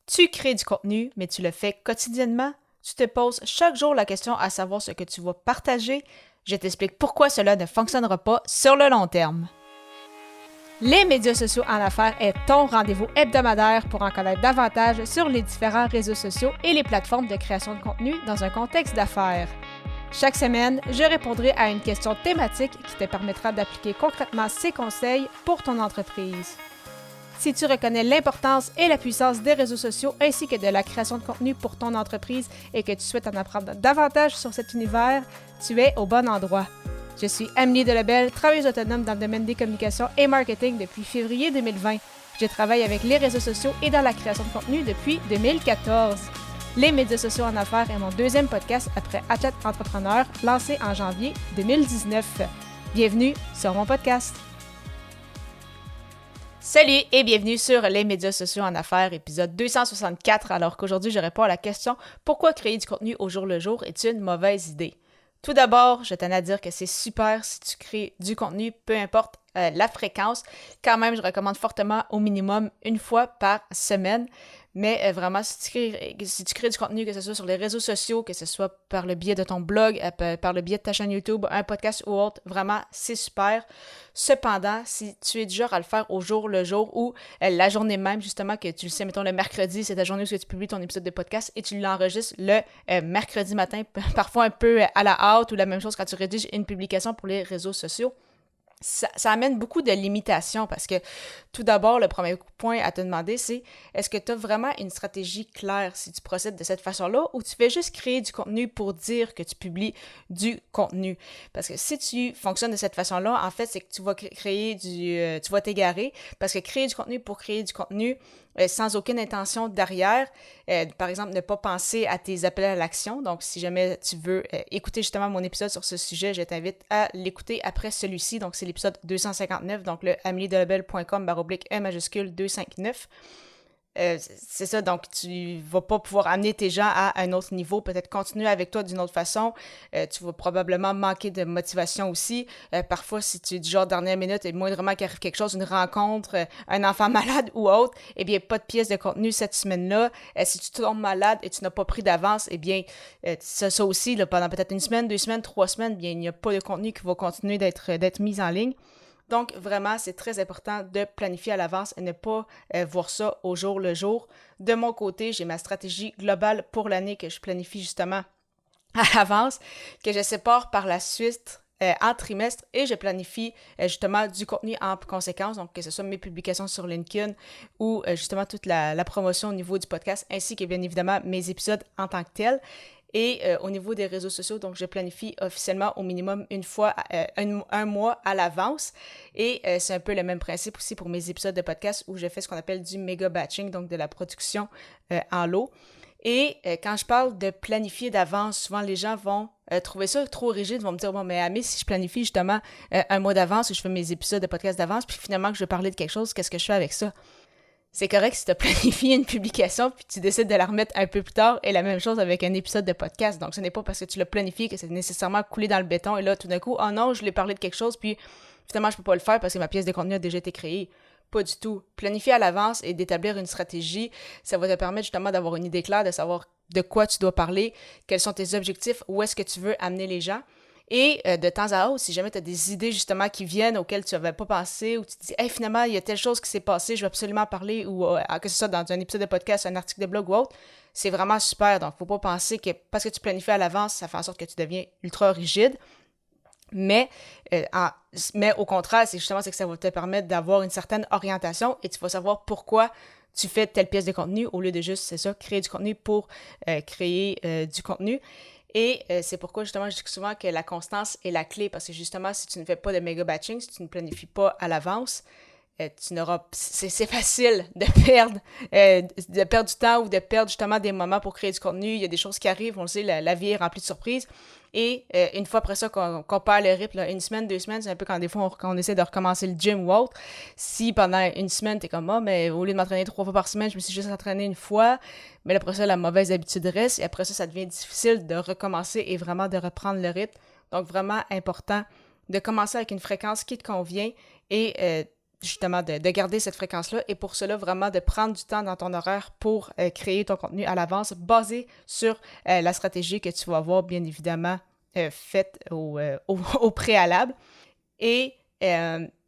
Tu crées du contenu, mais tu le fais quotidiennement. Tu te poses chaque jour la question à savoir ce que tu vas partager. Je t'explique pourquoi cela ne fonctionnera pas sur le long terme. Les médias sociaux en affaires est ton rendez-vous hebdomadaire pour en connaître davantage sur les différents réseaux sociaux et les plateformes de création de contenu dans un contexte d'affaires. Chaque semaine, je répondrai à une question thématique qui te permettra d'appliquer concrètement ces conseils pour ton entreprise. Si tu reconnais l'importance et la puissance des réseaux sociaux ainsi que de la création de contenu pour ton entreprise et que tu souhaites en apprendre davantage sur cet univers, tu es au bon endroit. Je suis Amélie Delebel, travailleuse autonome dans le domaine des communications et marketing depuis février 2020. Je travaille avec les réseaux sociaux et dans la création de contenu depuis 2014. Les médias sociaux en affaires est mon deuxième podcast après Hatchet Entrepreneur, lancé en janvier 2019. Bienvenue sur mon podcast. Salut et bienvenue sur les médias sociaux en affaires, épisode 264, alors qu'aujourd'hui je réponds à la question « Pourquoi créer du contenu au jour le jour est une mauvaise idée? » Tout d'abord, je tenais à dire que c'est super si tu crées du contenu, peu importe la fréquence. Quand même, je recommande fortement au minimum une fois par semaine. Mais vraiment, si tu crées du contenu, que ce soit sur les réseaux sociaux, que ce soit par le biais de ton blog, par le biais de ta chaîne YouTube, un podcast ou autre, vraiment, c'est super. Cependant, si tu es du genre à le faire au jour le jour ou la journée même, justement, que tu le sais, mettons le mercredi, c'est ta journée où tu publies ton épisode de podcast et tu l'enregistres le mercredi matin, parfois un peu à la hâte ou la même chose quand tu rédiges une publication pour les réseaux sociaux. Ça amène beaucoup de limitations parce que tout d'abord, le premier point à te demander, c'est est-ce que tu as vraiment une stratégie claire si tu procèdes de cette façon-là ou tu fais juste créer du contenu pour dire que tu publies du contenu? Parce que si tu fonctionnes de cette façon-là, en fait, c'est que tu vas tu vas t'égarer parce que créer du contenu pour créer du contenu sans aucune intention derrière, par exemple, ne pas penser à tes appels à l'action. Donc, si jamais tu veux écouter justement mon épisode sur ce sujet, je t'invite à l'écouter après celui-ci. Donc, c'est l'épisode 259, donc le ameliedelebel.com/E majuscule 259. C'est ça, donc tu vas pas pouvoir amener tes gens à un autre niveau, peut-être continuer avec toi d'une autre façon. Tu vas probablement manquer de motivation aussi. Parfois, si tu es du genre dernière minute et moindrement qu'il arrive quelque chose, une rencontre, un enfant malade ou autre, eh bien, pas de pièce de contenu cette semaine-là. Si tu tombes malade et tu n'as pas pris d'avance, eh bien, ça aussi, là, pendant peut-être une semaine, 2 semaines, 3 semaines, eh bien, il n'y a pas de contenu qui va continuer d'être mis en ligne. Donc, vraiment, c'est très important de planifier à l'avance et ne pas voir ça au jour le jour. De mon côté, j'ai ma stratégie globale pour l'année que je planifie justement à l'avance, que je sépare par la suite en trimestre et je planifie justement du contenu en conséquence, donc que ce soit mes publications sur LinkedIn ou justement toute la promotion au niveau du podcast, ainsi que bien évidemment mes épisodes en tant que tels. Et au niveau des réseaux sociaux, donc je planifie officiellement au minimum une fois, un mois à l'avance. Et c'est un peu le même principe aussi pour mes épisodes de podcast où je fais ce qu'on appelle du méga batching, donc de la production en lot. Et quand je parle de planifier d'avance, souvent les gens vont trouver ça trop rigide, vont me dire « Bon, mais Amé, si je planifie justement un mois d'avance ou je fais mes épisodes de podcast d'avance, puis finalement que je vais parler de quelque chose, qu'est-ce que je fais avec ça? » C'est correct si tu as planifié une publication puis tu décides de la remettre un peu plus tard et la même chose avec un épisode de podcast. Donc, ce n'est pas parce que tu l'as planifié que c'est nécessairement coulé dans le béton et là, tout d'un coup, oh non, je voulais parler de quelque chose puis finalement, je peux pas le faire parce que ma pièce de contenu a déjà été créée. Pas du tout. Planifier à l'avance et d'établir une stratégie, ça va te permettre justement d'avoir une idée claire, de savoir de quoi tu dois parler, quels sont tes objectifs, où est-ce que tu veux amener les gens. Et de temps à autre, si jamais tu as des idées justement qui viennent auxquelles tu n'avais pas pensé ou tu te dis hey, finalement, il y a telle chose qui s'est passée, je vais absolument parler ou que ce soit dans un épisode de podcast, un article de blog ou autre, c'est vraiment super. Donc, faut pas penser que parce que tu planifies à l'avance, ça fait en sorte que tu deviens ultra rigide. Mais au contraire, c'est que ça va te permettre d'avoir une certaine orientation et tu vas savoir pourquoi tu fais telle pièce de contenu au lieu de juste, c'est ça, créer du contenu pour créer du contenu. Et c'est pourquoi, justement, je dis souvent que la constance est la clé, parce que, justement, si tu ne fais pas de méga batching, si tu ne planifies pas à l'avance, c'est facile de perdre du temps ou de perdre, justement, des moments pour créer du contenu. Il y a des choses qui arrivent, on le sait, la vie est remplie de surprises. Et une fois après ça, qu'on perd le rythme, là, une semaine, 2 semaines, c'est un peu quand des fois on essaie de recommencer le gym ou autre. Si pendant une semaine, t'es comme, mais au lieu de m'entraîner 3 fois par semaine, je me suis juste entraîné une fois, mais après ça, la mauvaise habitude reste, et après ça devient difficile de recommencer et vraiment de reprendre le rythme. Donc, vraiment important de commencer avec une fréquence qui te convient et justement de garder cette fréquence-là et pour cela, vraiment de prendre du temps dans ton horaire pour créer ton contenu à l'avance basé sur la stratégie que tu vas avoir bien évidemment faite au préalable. Et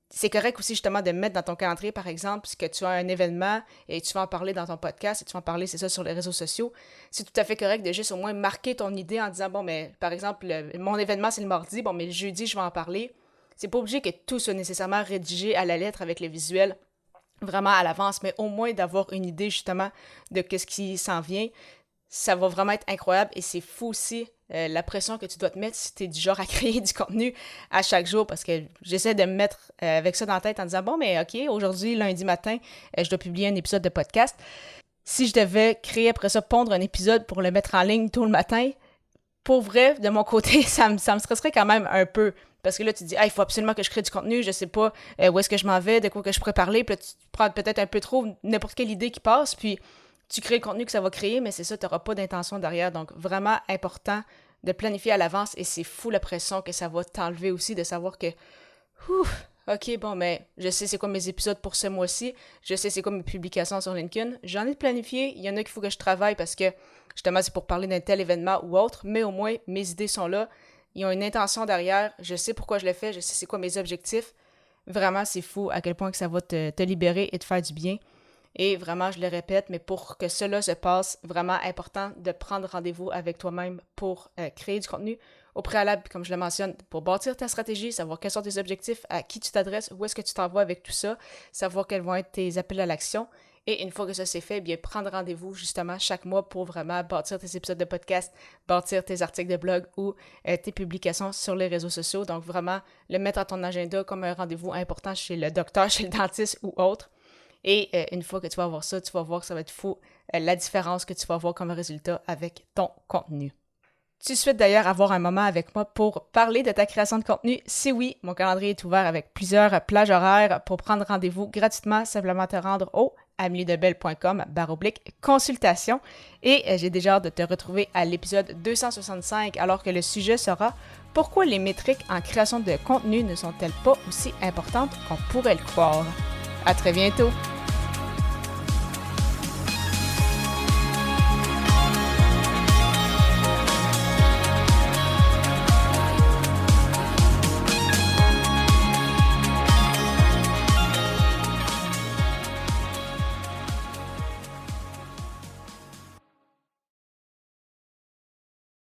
c'est correct aussi justement de mettre dans ton calendrier, par exemple, que tu as un événement et tu vas en parler dans ton podcast et tu vas en parler, c'est ça, sur les réseaux sociaux. C'est tout à fait correct de juste au moins marquer ton idée en disant, bon, mais par exemple, mon événement c'est le mardi, bon, mais le jeudi, je vais en parler. C'est pas obligé que tout soit nécessairement rédigé à la lettre avec le visuel vraiment à l'avance, mais au moins d'avoir une idée justement de ce qui s'en vient. Ça va vraiment être incroyable et c'est fou aussi la pression que tu dois te mettre si tu es du genre à créer du contenu à chaque jour parce que j'essaie de me mettre avec ça dans la tête en disant bon, mais OK, aujourd'hui, lundi matin, je dois publier un épisode de podcast. Si je devais créer après ça, pondre un épisode pour le mettre en ligne tôt le matin, pour vrai, de mon côté, ça me stresserait quand même un peu. Parce que là, tu te dis, il faut absolument que je crée du contenu, je sais pas où est-ce que je m'en vais, de quoi que je pourrais parler, puis là, tu prends peut-être un peu trop n'importe quelle idée qui passe, puis tu crées le contenu que ça va créer, mais c'est ça, tu n'auras pas d'intention derrière. Donc, vraiment important de planifier à l'avance et c'est fou la pression que ça va t'enlever aussi de savoir que, OK, bon, mais je sais c'est quoi mes épisodes pour ce mois-ci, je sais c'est quoi mes publications sur LinkedIn, j'en ai planifié, il y en a qu'il faut que je travaille parce que, justement, c'est pour parler d'un tel événement ou autre, mais au moins, mes idées sont là, ils ont une intention derrière, je sais pourquoi je le fais, je sais c'est quoi mes objectifs. Vraiment, c'est fou à quel point que ça va te libérer et te faire du bien. Et vraiment, je le répète, mais pour que cela se passe, vraiment important de prendre rendez-vous avec toi-même pour créer du contenu au préalable, comme je le mentionne, pour bâtir ta stratégie, savoir quels sont tes objectifs, à qui tu t'adresses, où est-ce que tu t'envoies avec tout ça, savoir quels vont être tes appels à l'action. Et une fois que ça c'est fait, bien prendre rendez-vous justement chaque mois pour vraiment bâtir tes épisodes de podcast, bâtir tes articles de blog ou tes publications sur les réseaux sociaux. Donc vraiment, le mettre à ton agenda comme un rendez-vous important chez le docteur, chez le dentiste ou autre. Et une fois que tu vas avoir ça, tu vas voir que ça va être fou la différence que tu vas avoir comme résultat avec ton contenu. Tu souhaites d'ailleurs avoir un moment avec moi pour parler de ta création de contenu? Si oui, mon calendrier est ouvert avec plusieurs plages horaires pour prendre rendez-vous gratuitement, simplement te rendre au ameliedebelle.com/consultation. Et j'ai déjà hâte de te retrouver à l'épisode 265 alors que le sujet sera « Pourquoi les métriques en création de contenu ne sont-elles pas aussi importantes qu'on pourrait le croire? » À très bientôt!